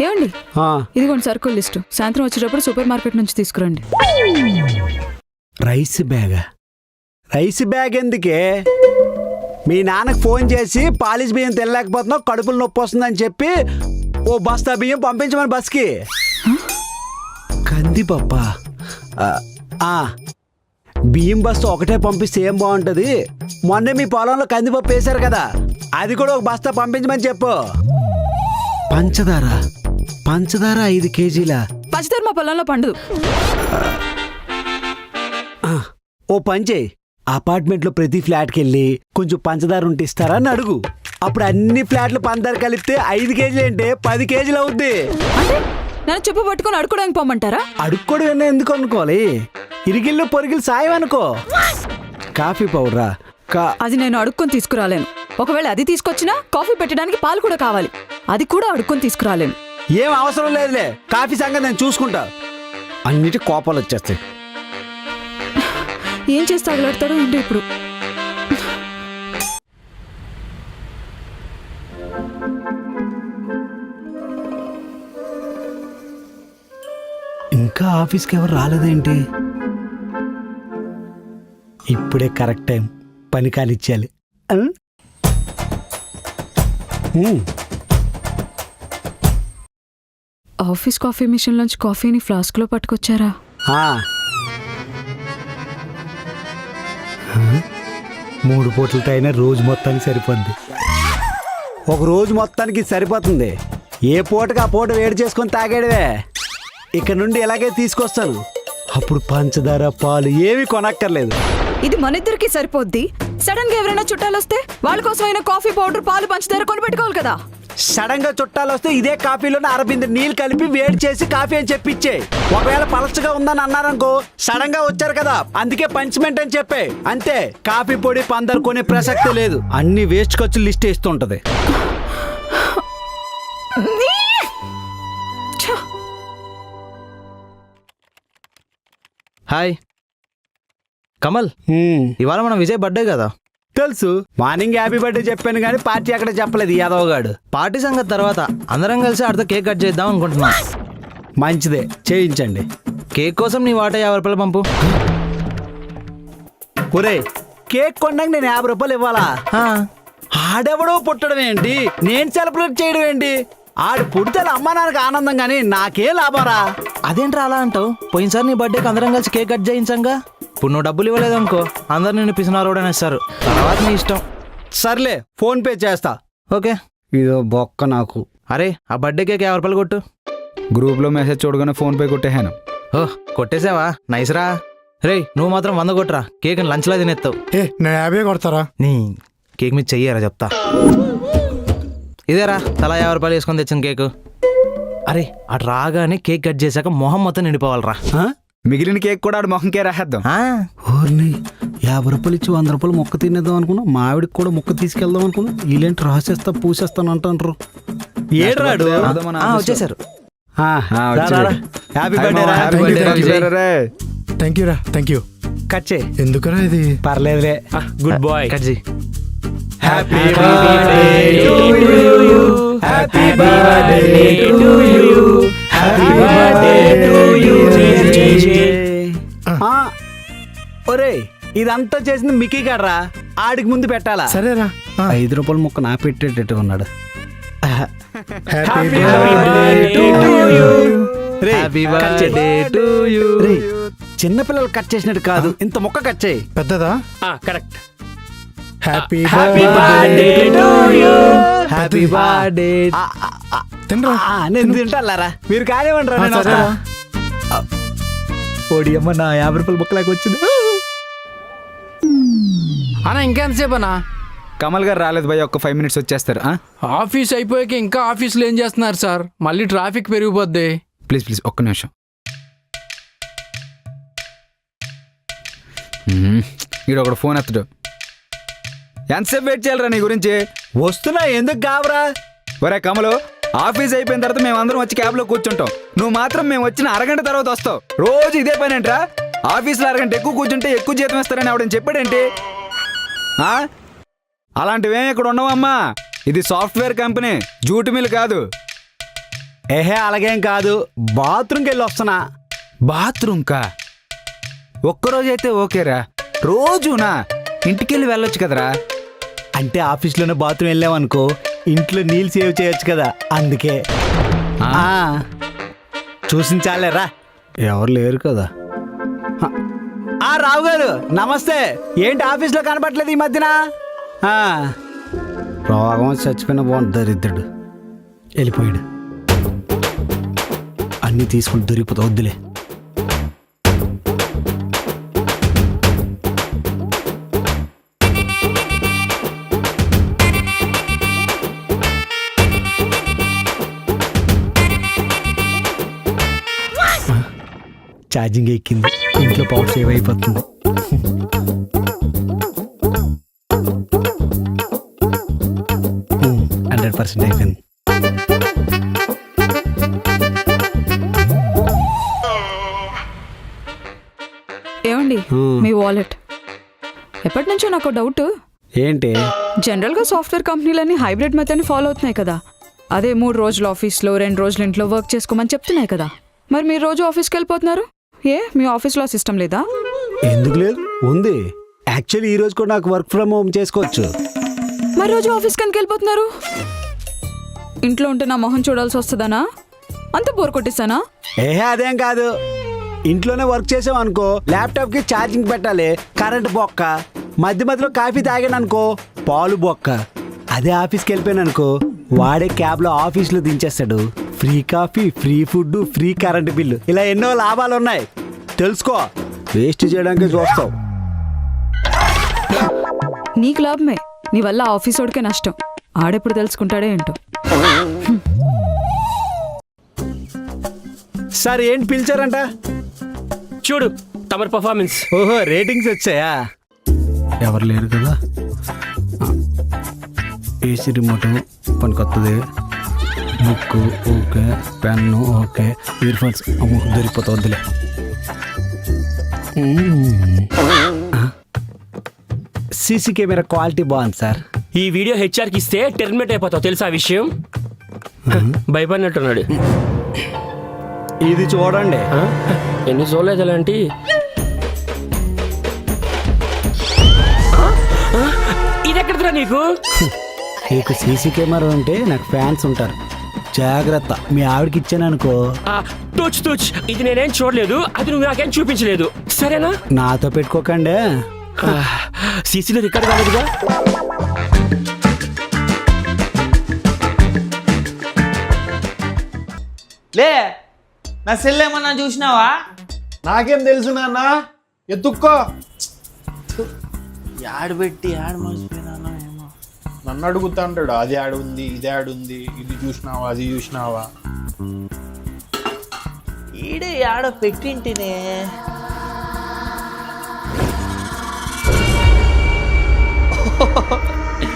ఏమండి, ఇదిగోండి సరుకుల లిస్టు. సాయంత్రం వచ్చేటప్పుడు సూపర్ మార్కెట్ నుంచి తీసుకురండి. రైస్ బ్యాగ్ ఎందుకే? మీ నాన్నకు ఫోన్ చేసి పాలిష్ బియ్యం తినలేకపోతున్నావు, కడుపులు నొప్పి వస్తుందని చెప్పి ఓ బస్తా బియ్యం పంపించమని బస్కి. కందిపప్ప బియ్యం బస్తా ఒకటే పంపిస్తే ఏం బాగుంటుంది? మొన్న మీ పొలంలో కందిపప్పు వేశారు కదా, అది కూడా ఒక బస్తా పంపించమని చెప్పు. పంచదార 5 కేజీల. పంచదార మా పొలంలో పండదు. ఓ పని చేయి, అపార్ట్మెంట్లో ప్రతి ఫ్లాట్కి వెళ్ళి కొంచెం పంచదార ఉంటే ఇస్తారా అని అడుగు. అప్పుడు అన్ని ఫ్లాట్లు పంచదార కలిపితే 5 కేజీలు అంటే 10 కేజీలు అవుద్ది. అంటే నన్ను చెప్పు పట్టుకొని అడుక్కోడానికి పోమంటారా? అడుక్కోవడం ఎందుకు అనుకోవాలి? ఇరిగిళ్ళు పొరిగిళ్ళు సాయం అనుకో. కాఫీ పౌడరా? అది నేను అడుక్కొని తీసుకురాలేను. ఒకవేళ అది తీసుకొచ్చినా కాఫీ పెట్టడానికి పాలు కూడా కావాలి, అది కూడా అడుక్కొని తీసుకురాలేను. ఏం అవసరం లేదులే, కాఫీ సంగతి నేను చూసుకుంటా. అన్నిటి కోపాలు వచ్చేస్తాయి. ఏం చేసి తగలాడతాడో ఏంటో ఇప్పుడు. ఇంకా ఆఫీస్కి ఎవరు రాలేదేంటి? ఇప్పుడే కరెక్ట్ టైం, పని కానిచ్చేయాలి. ఆఫీస్ కాఫీ మిషన్ నుంచి కాఫీని ఫ్లాస్క్ లో పట్టుకొచ్చారా? 3 పూటలతో అయినా రోజు మొత్తానికి సరిపోద్ది. ఒక రోజు మొత్తానికి సరిపోతుంది. ఏ పూటకి ఆ పూట వేడి చేసుకొని తాగేడవే. ఇక్కడ నుండి ఎలాగే తీసుకొస్తాను. అప్పుడు పంచదార పాలు ఏవి కొనక్కర్లేదు. ఇది మన ఇద్దరికి సరిపోద్ది. సడన్ గా ఎవరైనా చుట్టాలు వస్తే వాళ్ళ కోసమైనా కాఫీ పౌడర్ పాలు పంచదార కొని పెట్టుకోవాలి కదా. సడన్ గా చుట్టాలు వస్తే ఇదే కాఫీలోనే అరబింద నీళ్ళు కలిపి వేడి చేసి కాఫీ అని చెప్పిచ్చే. ఒకవేళ పలచగా ఉందని అన్నారనుకో, సడన్ గా వచ్చారు కదా అందుకే పంచ్మెంట్ అని చెప్పే. అంతే, కాఫీ పొడి పందరు కొనే ప్రసక్తి లేదు. అన్ని వేస్ట్ ఖర్చులు లిస్ట్ ఇస్తుంటది. హాయ్ కమల్, ఇవాళ మన విజయ్ బర్త్డే కదా? తెలుసు. మార్నింగ్ హ్యాపీ బర్త్డే చెప్పాను కానీ పార్టీ అక్కడ చెప్పలేదు యాదవగాడు. పార్టీ సంగతి తర్వాత అందరం కలిసి ఆడితో కేక్ కట్ చేద్దాం అనుకుంటున్నాం. మంచిదే, చేయించండి. కేక్ కోసం నీ వాటా 50 రూపాయలు పంపు. ఒరే, కేక్ కొన్నాక నేను 50 రూపాయలు ఇవ్వాలా? ఆడెవడో పుట్టడం ఏంటి, నేను సెలబ్రేట్ చేయడం ఏంటి? ఆడు పుడితే అమ్మా నాన్నకి ఆనందం కానీ నాకే లాభారా? అదేంట్రా అలా అంటావు? పోయినసారి నీ బర్త్డేకి అందరం కలిసి కేక్ కట్ చేయించంగా. ఇప్పుడు నువ్వు డబ్బులు ఇవ్వలేదు అనుకో, అందరు నిన్ను పిసినారోడు అనేస్తారు. తర్వాత నీ ఇష్టం. సర్లే, ఫోన్ పే చేస్తా. ఓకే. ఇదో బొక్క నాకు. అరే, ఆ బర్త్డే కేక్ 50 రూపాయలు కొట్టు. గ్రూప్లో మెసేజ్ చూడగానే ఫోన్ పే కొట్టేహాను. ఓహ్, కొట్టేసావా? నైస్ రా. రేయ్, నువ్వు మాత్రం 100 కొట్టరా, కేక్ లంచ్లా తినేస్తావు. నేను 50 కొడతారా? నీ కేక్ మీద చెయ్యరా చెప్తా. ఇదేరా తలా 50 రూపాయలు వేసుకొని తెచ్చిన కేకు. అరే, అటు రాగానే కేక్ కట్ చేశాక మొహం మొత్తం నిండిపోవాలరా. మిగిలిన కేక్ కూడా ఆడు మొహంకే రాసేద్దాం. ఓర్ని, 50 రూపాయలు ఇచ్చి 100 రూపాయలు మొక్క తినేద్దాం అనుకున్నా. మా ఆవిడకి కూడా మొక్క తీసుకెళ్దాం అనుకున్నా. వీళ్ళేంటి రాసేస్తా పూసేస్తాను అంటారు. ఏడ్రాడు వచ్చేసారు. Happy birthday. థ్యాంక్ యూ రా. Thank you. కట్ చేయి. ఎందుకురా ఇది? పర్లేదులే. Good boy. కట్ చేయి. Happy birthday to you. Happy birthday to you. Happy birthday to you. ఒరే, ఇదంతా చేసింది మిక్కీ గాడ్రా. ఆడికి ముందు పెట్టాలా? సరేరా. 5 రూపాయల ముక్క నా పెట్టేటట్టు ఉన్నాడు. హ్యాపీ చిన్నపిల్లలు కట్ చేసినట్టు కాదు, ఇంత ముక్క కట్ చేయి. పెద్దదా? Correct. Happy birthday to you. Happy birthday. తినరా. నేను తింటారా, మీరు కానివ్వండి రా. ఓడి అమ్మ, నా 50 రూపాయల ముక్కలాగా వచ్చింది. అన్నా ఇంకెంతసేపు అన్నా? కమల్ గారు రాలేదు భయ్య, ఒక 5 మినిట్స్ వచ్చేస్తారు. ఆఫీస్ అయిపోయాక ఇంకా ఆఫీస్లో ఏం చేస్తున్నారు సార్? మళ్ళీ ట్రాఫిక్ పెరిగిపోద్ది. ప్లీజ్ ఒక్క నిమిషం. ఈడు ఒకడు ఫోన్ ఎత్తడు. ఎంతసేపు వెయిట్ చేయాలరా నీ గురించి? వస్తున్నా, ఎందుకు కావరా? ఒరే కమలు, ఆఫీస్ అయిపోయిన తర్వాత మేమందరం వచ్చి క్యాబ్లో కూర్చుంటాం. నువ్వు మాత్రం మేము వచ్చిన అరగంట తర్వాత వస్తావు. రోజు ఇదే పని ఏంట్రా? ఆఫీస్లో అరగంట ఎక్కువ కూర్చుంటే ఎక్కువ జీతం ఇస్తారని ఆవిడని చెప్పాడేంటి? అలాంటివేం ఇక్కడ ఉండవమ్మా. ఇది సాఫ్ట్వేర్ కంపెనీ, జూట్ మిల్ కాదు. ఏహే అలాగేం కాదు, బాత్రూమ్కి వెళ్ళి వస్తున్నా. బాత్రూమ్ కా? ఒక్కరోజైతే ఓకేరా, రోజునా ఇంటికెళ్ళి వెళ్ళొచ్చు కదరా. అంటే ఆఫీస్లోనే బాత్రూమ్ వెళ్ళామనుకో ఇంట్లో నీళ్ళు సేవ్ చేయొచ్చు కదా, అందుకే. చూసించాలేరా, ఎవరు లేరు కదా. రావు గారు నమస్తే. ఏంటి ఆఫీస్లో కనపట్లేదు ఈ మధ్యన? రోగం చచ్చిపోయిన బాగుంది, దరిద్రుడు వెళ్ళిపోయాడు. అన్నీ తీసుకుని దొరికిపోతా, వద్దులే. ఛార్జింగ్ ఎక్కింది, ఇంట్లో పవర్ సేవ్ అయిపోతుంది. %100 అయిపోయింది. ఏమండి మీ వాలెట్? ఎప్పటి నుంచో నాకు డౌట్. ఏంటి? జనరల్గా సాఫ్ట్వేర్ కంపెనీలన్నీ హైబ్రిడ్ మెథడ్ని ఫాలో అవుతున్నాయి కదా. అదే 3 రోజులు ఆఫీస్లో 2 రోజులు ఇంట్లో వర్క్ చేసుకోమని చెప్తున్నాయి కదా. మరి మీరు రోజు ఆఫీస్కి వెళ్ళిపోతున్నారు, ఏ మీ ఆఫీస్లో సిస్టమ్ లేదా? ఎందుకు లేదు, ఉంది. యాక్చువల్లీ ఈ రోజు కూడా నాకు వర్క్ ఫ్రమ్ హోమ్ చేసుకోవచ్చు. మరి రోజు ఆఫీస్కి ఎందుకు వెళ్ళిపోతున్నారు? ఇంట్లో ఉంటే నా మొహం చూడాల్సి వస్తుందనా? అంత బోర్ కొట్టిస్తానా? ఏహే అదేం కాదు, ఇంట్లోనే వర్క్ చేసాం అనుకో ల్యాప్టాప్కి ఛార్జింగ్ పెట్టాలి, కరెంట్ బొక్క. మధ్య మధ్యలో కాఫీ తాగాను అనుకో పాలు బొక్క. అదే ఆఫీస్కి వెళ్ళిపోయాను అనుకో వాడే క్యాబ్లో ఆఫీస్లో దించేస్తాడు. Free coffee, free food, free current bill, ఇలా ఎన్నో లాభాలు ఉన్నాయి. తెలుసుకో, వేస్ట్ చేయడానికి చూస్తావు. నీకు లాభమే, నీ వల్ల ఆఫీస్ వాడికే నష్టం. ఆడెప్పుడు తెలుసుకుంటాడే ఏంటో. సార్ ఏంటి పిలిచారంట? చూడు తమరి పర్ఫార్మెన్స్. ఓహో రేటింగ్స్ వచ్చాయా? ఎవరు లేరు కదా. ఏసీ రిమోట్ పనికొస్తుంది, book okay, pen okay, earphones దొరికిపోతా, వద్దులే. సీసీ కెమెరా క్వాలిటీ బాగుంది సార్. ఈ వీడియో హెచ్ఆర్కి ఇస్తే టెర్మినేట్ అయిపోతావు తెలుసా ఆ విషయం? భయపడినట్టున్నాడు. ఇది చూడండి. ఎన్ని చూడలేదు అలాంటి. ఇది ఎక్కడరా నీకు? నీకు సీసీ కెమెరా ఉంటే నాకు ఫ్యాన్స్ ఉంటారు, జాగ్రత్త. మీ ఆవిడకి ఇచ్చాను అనుకో. తూచ్ తూచ్, ఇది నేనేం చూడలేదు, అది నువ్వు నాకేం చూపించలేదు, సరేనా? నాతో పెట్టుకోకండి. సీసీలో రికార్డ్ కాలేదుగా. లే నా సెల్ ఏమన్నా చూసినావా? నాకేం తెలుసు నాన్న, ఎత్తుక్కో. యాడ్ పెట్టి యాడ్ మర్చిపోయినానో ఏమో. నన్ను అడుగుతా అంటాడు, అది యాడ్ ఉంది, ఇది యాడ్ ఉంది, ఇది చూసినావా, అది చూసినావా. ఈడే యాడో పెట్టింటినే.